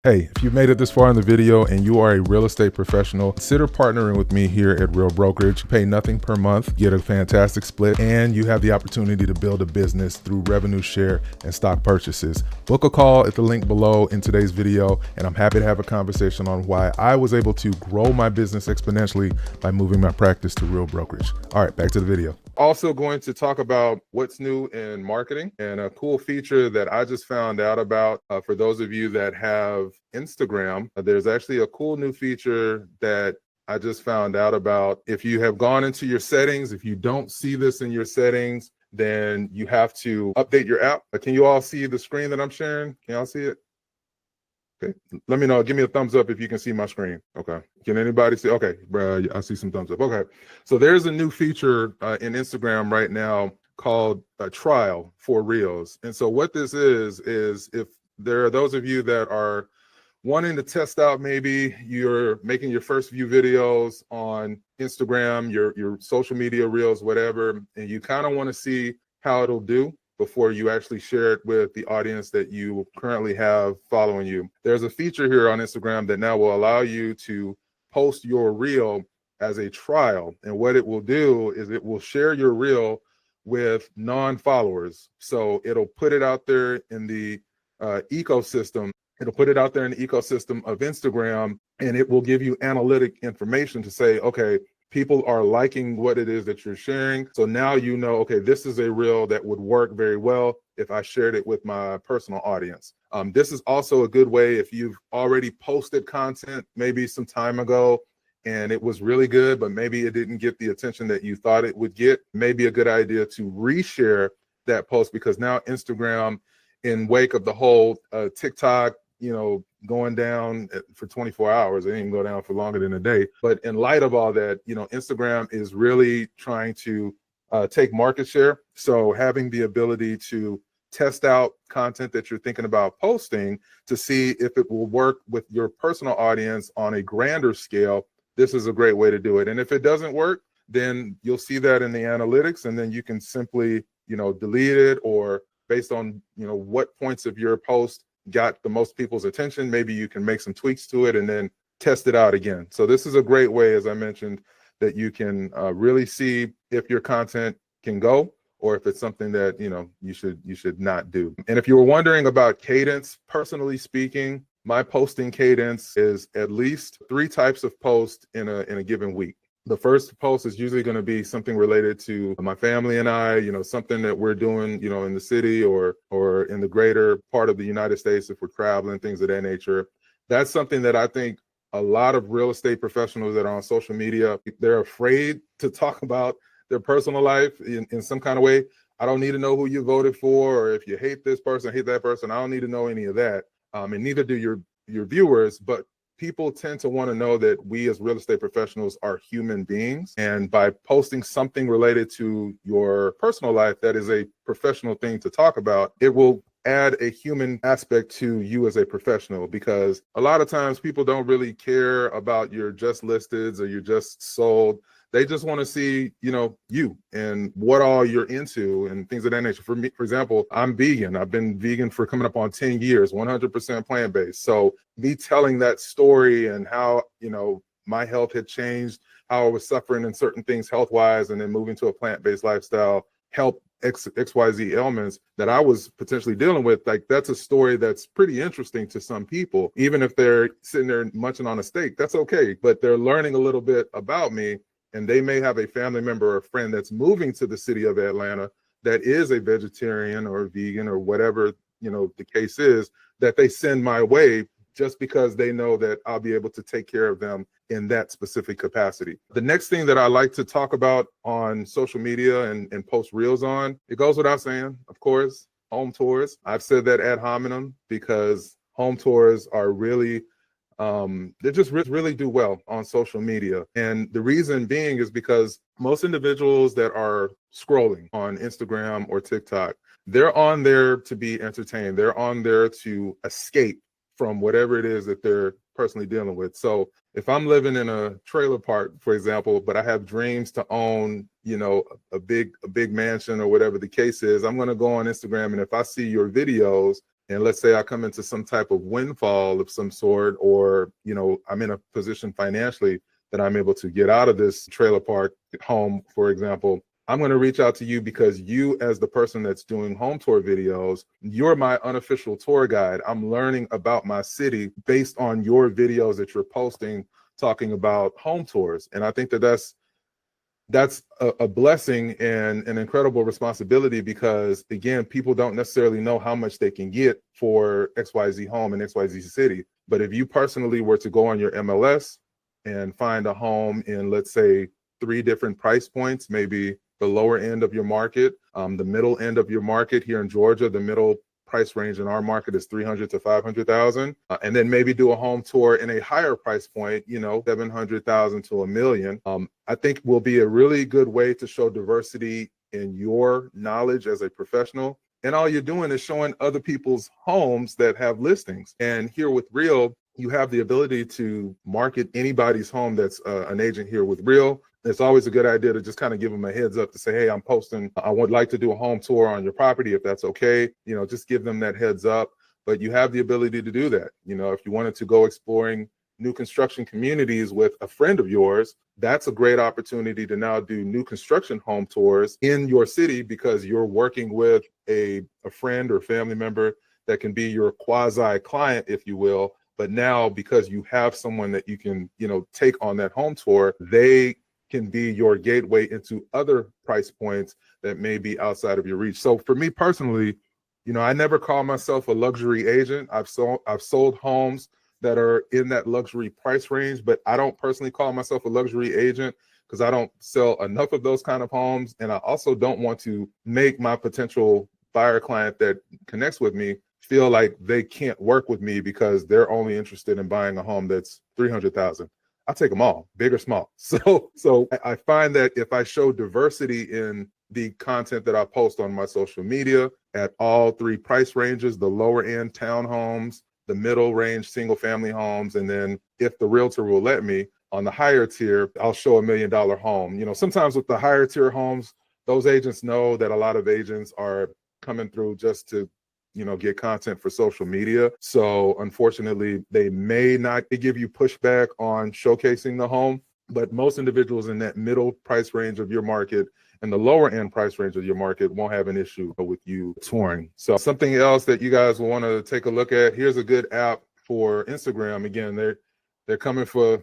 Hey, if you've made it this far in the video and you are a real estate professional, consider partnering with me here at Real Brokerage. Pay nothing per month, get a fantastic split, and you have the opportunity to build a business through revenue share and stock purchases. Book a call at the link below in today's video, and I'm happy to have a conversation on why I was able to grow my business exponentially by moving my practice to Real Brokerage. All right, back to the video. Also going to talk about what's new in marketing and a cool feature that I just found out about. For those of you that have Instagram, there's actually a cool new feature that I just found out about. If you have gone into your settings, if you don't see this in your settings, then you have to update your app. Can you all see the screen that I'm sharing? Can y'all see it? Okay, let me know. Give me a thumbs up if you can see my screen. Okay, can anybody see? Okay, bro, I see some thumbs up. Okay, so there's a new feature in Instagram right now called a trial for Reels. And so what this is if there are those of you that are wanting to test out, maybe you're making your first few videos on Instagram, your social media Reels, whatever, and you kind of want to see how it'll do before you actually share it with the audience that you currently have following you. There's a feature here on Instagram that now will allow you to post your reel as a trial. And what it will do is it will share your reel with non-followers. So it'll put it out there in the ecosystem. It'll put it out there in the ecosystem of Instagram, and it will give you analytic information to say, okay, people are liking what it is that you're sharing. So now you know, okay, this is a reel that would work very well if I shared it with my personal audience. This is also a good way if you've already posted content maybe some time ago and it was really good, but maybe it didn't get the attention that you thought it would get. Maybe a good idea to reshare that post, because now Instagram, in wake of the whole TikTok, going down for 24 hours. It didn't even go down for longer than a day. But in light of all that, Instagram is really trying to take market share. So having the ability to test out content that you're thinking about posting to see if it will work with your personal audience on a grander scale, this is a great way to do it. And if it doesn't work, then you'll see that in the analytics, and then you can simply, delete it, or based on, what points of your post got the most people's attention, maybe you can make some tweaks to it and then test it out again. So this is a great way, as I mentioned, that you can really see if your content can go, or if it's something that you should not do. And if you were wondering about cadence, personally speaking, my posting cadence is at least 3 types of posts in a given week. The first post is usually going to be something related to my family and I, something that we're doing, in the city or in the greater part of the United States, if we're traveling, things of that nature. That's something that I think a lot of real estate professionals that are on social media, they're afraid to talk about their personal life in some kind of way. I don't need to know who you voted for, or if you hate this person, hate that person. I don't need to know any of that. And neither do your viewers, but people tend to want to know that we as real estate professionals are human beings. And by posting something related to your personal life that is a professional thing to talk about, it will add a human aspect to you as a professional, because a lot of times people don't really care about your just listeds or your just sold. They just want to see, you and what all you're into and things of that nature. For me, for example, I'm vegan. I've been vegan for coming up on 10 years, 100% plant-based. So me telling that story and how, my health had changed, how I was suffering in certain things health-wise, and then moving to a plant-based lifestyle helped XYZ ailments that I was potentially dealing with. Like, that's a story that's pretty interesting to some people. Even if they're sitting there munching on a steak, that's okay. But they're learning a little bit about me. And they may have a family member or a friend that's moving to the city of Atlanta that is a vegetarian or vegan or whatever, the case is, that they send my way just because they know that I'll be able to take care of them in that specific capacity. The next thing that I like to talk about on social media and post reels on, it goes without saying, of course, home tours. I've said that ad hominem because home tours are really they just really do well on social media. And the reason being is because most individuals that are scrolling on Instagram or TikTok, they're on there to be entertained. They're on there to escape from whatever it is that they're personally dealing with. So if I'm living in a trailer park, for example, but I have dreams to own, a big mansion or whatever the case is, I'm going to go on Instagram. And if I see your videos and let's say I come into some type of windfall of some sort, or, I'm in a position financially that I'm able to get out of this trailer park home, for example, I'm going to reach out to you because you, as the person that's doing home tour videos, you're my unofficial tour guide. I'm learning about my city based on your videos that you're posting, talking about home tours. And I think that that's a blessing and an incredible responsibility, because again, people don't necessarily know how much they can get for XYZ home in XYZ city. But if you personally were to go on your MLS and find a home in, let's say, 3 different price points, maybe the lower end of your market, the middle end of your market here in Georgia, the middle price range in our market is 300 to 500,000, and then maybe do a home tour in a higher price point, 700,000 to $1 million. I think will be a really good way to show diversity in your knowledge as a professional. And all you're doing is showing other people's homes that have listings. And here with Real, you have the ability to market anybody's home that's an agent here with Real. It's always a good idea to just kind of give them a heads up to say, hey, I'm posting, I would like to do a home tour on your property, if that's okay. Just give them that heads up. But you have the ability to do that. If you wanted to go exploring new construction communities with a friend of yours, that's a great opportunity to now do new construction home tours in your city, because you're working with a friend or family member that can be your quasi client, if you will. But now, because you have someone that you can, take on that home tour, they can be your gateway into other price points that may be outside of your reach. So for me personally, I never call myself a luxury agent. I've sold homes that are in that luxury price range, but I don't personally call myself a luxury agent because I don't sell enough of those kind of homes. And I also don't want to make my potential buyer client that connects with me feel like they can't work with me because they're only interested in buying a home that's 300,000. I'll take them all, big or small. So I find that if I show diversity in the content that I post on my social media at all 3 price ranges, the lower end townhomes, the middle range single family homes, and then if the realtor will let me, on the higher tier, I'll show $1 million home. Sometimes with the higher tier homes, those agents know that a lot of agents are coming through just to get content for social media. So unfortunately, they may not give you pushback on showcasing the home, but most individuals in that middle price range of your market and the lower end price range of your market won't have an issue with you touring. So something else that you guys will want to take a look at, here's a good app for Instagram. Again, they're coming for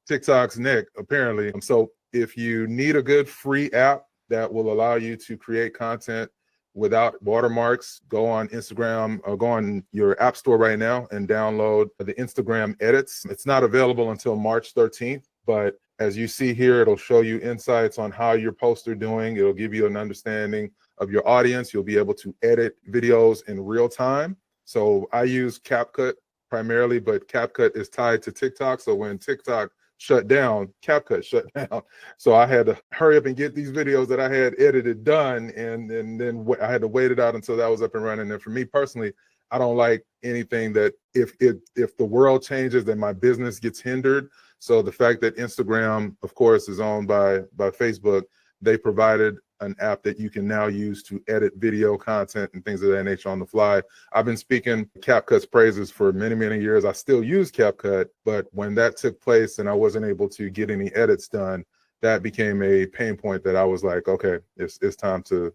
TikTok's neck, apparently. So if you need a good free app that will allow you to create content without watermarks, go on Instagram or go on your app store right now and download the Instagram edits. It's not available until March 13th, but as you see here, it'll show you insights on how your posts are doing. It'll give you an understanding of your audience. You'll be able to edit videos in real time. So I use CapCut primarily, but CapCut is tied to TikTok. So when TikTok shut down, CapCut shut down. So I had to hurry up and get these videos that I had edited done, and then I had to wait it out until that was up and running. And for me personally, I don't like anything that if the world changes, then my business gets hindered. So the fact that Instagram, of course, is owned by Facebook, they provided an app that you can now use to edit video content and things of that nature on the fly. I've been speaking CapCut's praises for many, many years. I still use CapCut, but when that took place and I wasn't able to get any edits done, that became a pain point that I was like, okay, it's time to,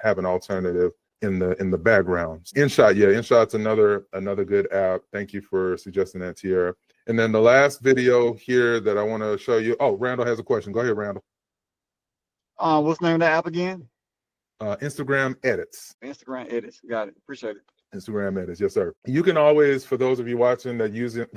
have an alternative in the background. InShot's another good app. Thank you for suggesting that, Tierra. And then the last video here that I want to show you. Oh, Randall has a question. Go ahead, Randall. What's the name of the app again? Instagram edits. Instagram edits. Got it. Appreciate it. Instagram edits. Yes, sir. You can always, for those of you watching that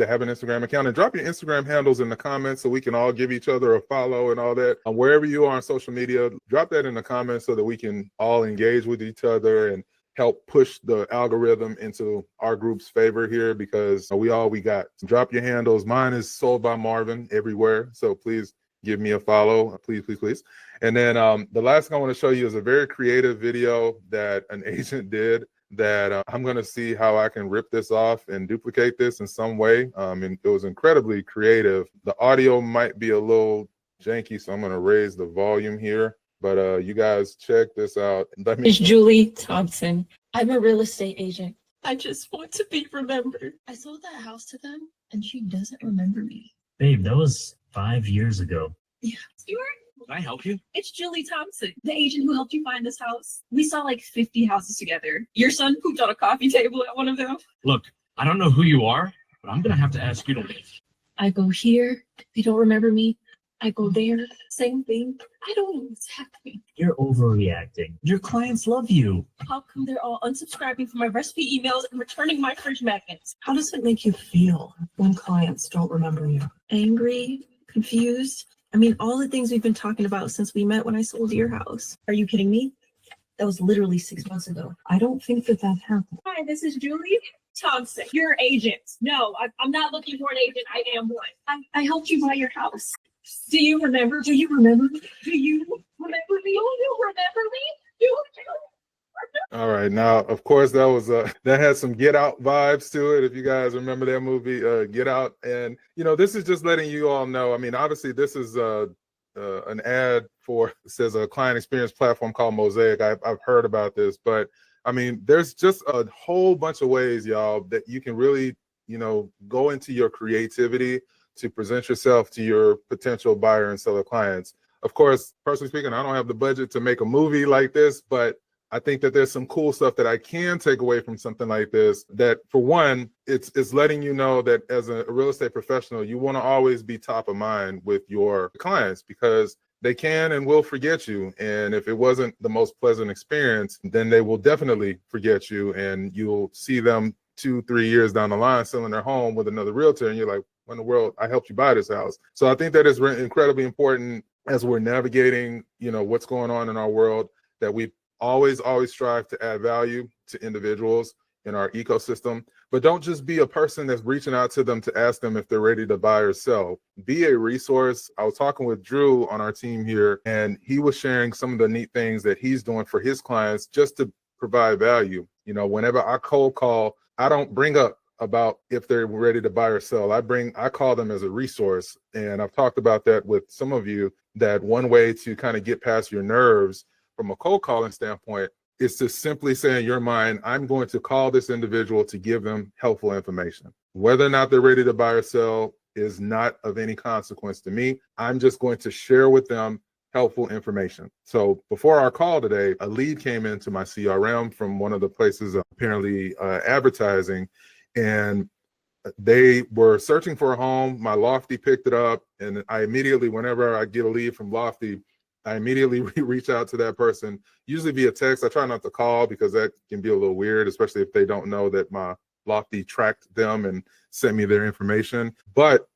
have an Instagram account, and drop your Instagram handles in the comments so we can all give each other a follow and all that. Wherever you are on social media, drop that in the comments so that we can all engage with each other and help push the algorithm into our group's favor here, because we got. Drop your handles. Mine is Sold by Marvin everywhere. So please give me a follow, please. And then the last thing I want to show you is a very creative video that an agent did that I'm going to see how I can rip this off and duplicate this in some way. And it was incredibly creative. The audio might be a little janky, so I'm going to raise the volume here. But you guys check this out. It's Julie Thompson. I'm a real estate agent. I just want to be remembered. I sold that house to them, and she doesn't remember me. Babe, that was 5 years ago. Yeah. Stuart? Can I help you? It's Julie Thompson, the agent who helped you find this house. We saw like 50 houses together. Your son pooped on a coffee table at one of them. Look, I don't know who you are, but I'm gonna have to ask you to leave. I go here, they don't remember me. I go there, same thing. I don't know what's happening. You're overreacting. Your clients love you. How come they're all unsubscribing from my recipe emails and returning my fridge magnets? How does it make you feel when clients don't remember you? Angry, confused. I mean, all the things we've been talking about since we met when I sold your house. Are you kidding me? That was literally 6 months ago. I don't think that happened. Hi, this is Julie Thompson, your agent. No, I'm not looking for an agent. I am one. I helped you buy your house. Do you remember? Do you remember me? Do you remember me? Do you remember me? Do you? All right. Now, of course, that was that had some Get Out vibes to it. If you guys remember that movie, Get Out, and this is just letting you all know. I mean, obviously, this is an ad for, it says, a client experience platform called Mosaic. I've heard about this, but I mean, there's just a whole bunch of ways, y'all, that you can really, go into your creativity to present yourself to your potential buyer and seller clients. Of course, personally speaking, I don't have the budget to make a movie like this, but I think that there's some cool stuff that I can take away from something like this. That, for one, it's letting you know that as a real estate professional, you want to always be top of mind with your clients, because they can and will forget you. And if it wasn't the most pleasant experience, then they will definitely forget you, and you'll see them 2-3 years down the line selling their home with another realtor, and you're like, what in the world? I helped you buy this house. So I think that is incredibly important as we're navigating, what's going on in our world, that we always strive to add value to individuals in our ecosystem. But don't just be a person that's reaching out to them to ask them if they're ready to buy or sell. Be a resource. I was talking with Drew on our team here, and he was sharing some of the neat things that he's doing for his clients just to provide value. Whenever I cold call, I don't bring up about if they're ready to buy or sell. I call them as a resource. And I've talked about that with some of you, that one way to kind of get past your nerves from a cold calling standpoint is to simply say in your mind, I'm going to call this individual to give them helpful information. Whether or not they're ready to buy or sell is not of any consequence to me. I'm just going to share with them helpful information. So before our call today, a lead came into my CRM from one of the places apparently advertising, and they were searching for a home. My Lofty picked it up, and I immediately, whenever I get a lead from Lofty, I immediately reach out to that person, usually via text. I try not to call because that can be a little weird, especially if they don't know that my Lofty tracked them and sent me their information. But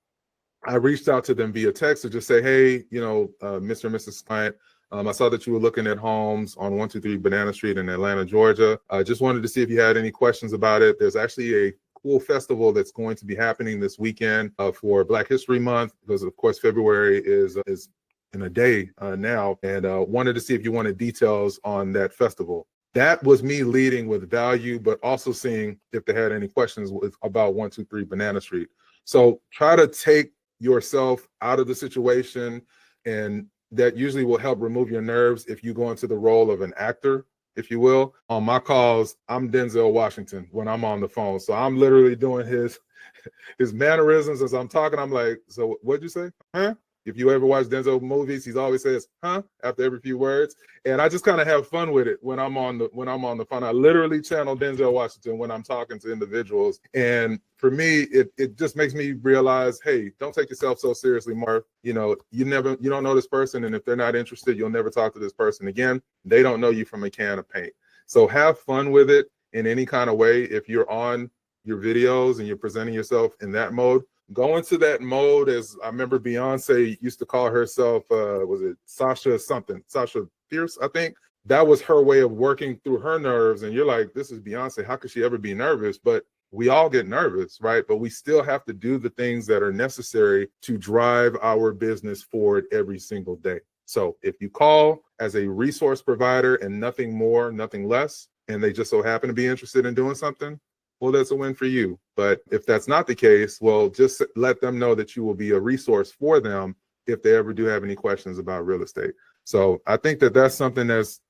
I reached out to them via text to just say, hey, Mr. and Mrs. Client, I saw that you were looking at homes on 123 Banana Street in Atlanta, Georgia. I just wanted to see if you had any questions about it. There's actually a cool festival that's going to be happening this weekend for Black History Month, because of course February is in a day now, and wanted to see if you wanted details on that festival. That was me leading with value, but also seeing if they had any questions about 123 Banana Street. So try to take yourself out of the situation, and that usually will help remove your nerves if you go into the role of an actor, if you will. On my calls, I'm Denzel Washington when I'm on the phone. So I'm literally doing his mannerisms as I'm talking. I'm like, so what'd you say? Huh? If you ever watch Denzel movies, he always says, huh, after every few words. And I just kind of have fun with it when I'm on the phone. I literally channel Denzel Washington when I'm talking to individuals. And for me, it just makes me realize, hey, don't take yourself so seriously, Marv. You don't know this person. And if they're not interested, you'll never talk to this person again. They don't know you from a can of paint. So have fun with it in any kind of way. If you're on your videos and you're presenting yourself in that mode, go into that mode. As I remember Beyonce used to call herself, was it Sasha something? Sasha Fierce, I think. That was her way of working through her nerves. And you're like, this is Beyonce. How could she ever be nervous? But we all get nervous, right? But we still have to do the things that are necessary to drive our business forward every single day. So if you call as a resource provider and nothing more, nothing less, and they just so happen to be interested in doing something, well, that's a win for you. But if that's not the case, well, just let them know that you will be a resource for them if they ever do have any questions about real estate. So I think that that's something that's,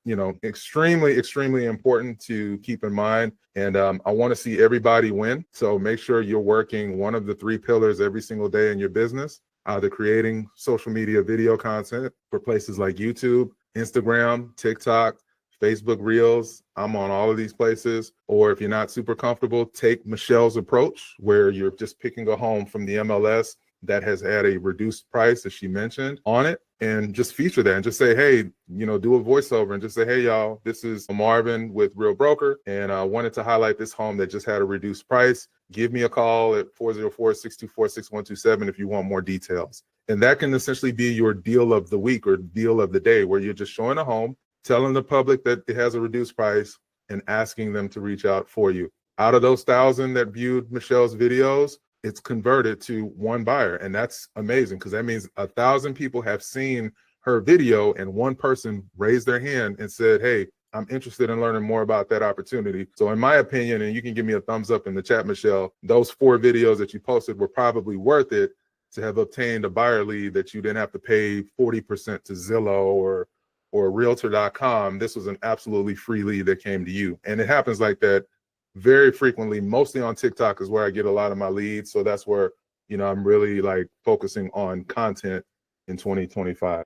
extremely, extremely important to keep in mind. And I want to see everybody win. So make sure you're working one of the 3 pillars every single day in your business, either creating social media video content for places like YouTube, Instagram, TikTok, Facebook Reels. I'm on all of these places. Or if you're not super comfortable, take Michelle's approach where you're just picking a home from the MLS that has had a reduced price, as she mentioned, on it, and just feature that and just say, hey, do a voiceover and just say, hey, y'all, this is Marvin with Real Broker, and I wanted to highlight this home that just had a reduced price. Give me a call at 404-624-6127 if you want more details. And that can essentially be your deal of the week or deal of the day, where you're just showing a home, telling the public that it has a reduced price, and asking them to reach out for you. Out of those 1,000 that viewed Michelle's videos, it's converted to 1 buyer. And that's amazing, because that means 1,000 people have seen her video and 1 person raised their hand and said, hey, I'm interested in learning more about that opportunity. So in my opinion, and you can give me a thumbs up in the chat, Michelle, those 4 videos that you posted were probably worth it to have obtained a buyer lead that you didn't have to pay 40% to Zillow or Realtor.com. This was an absolutely free lead that came to you. And it happens like that very frequently. Mostly on TikTok is where I get a lot of my leads. So that's where, I'm really focusing on content in 2025.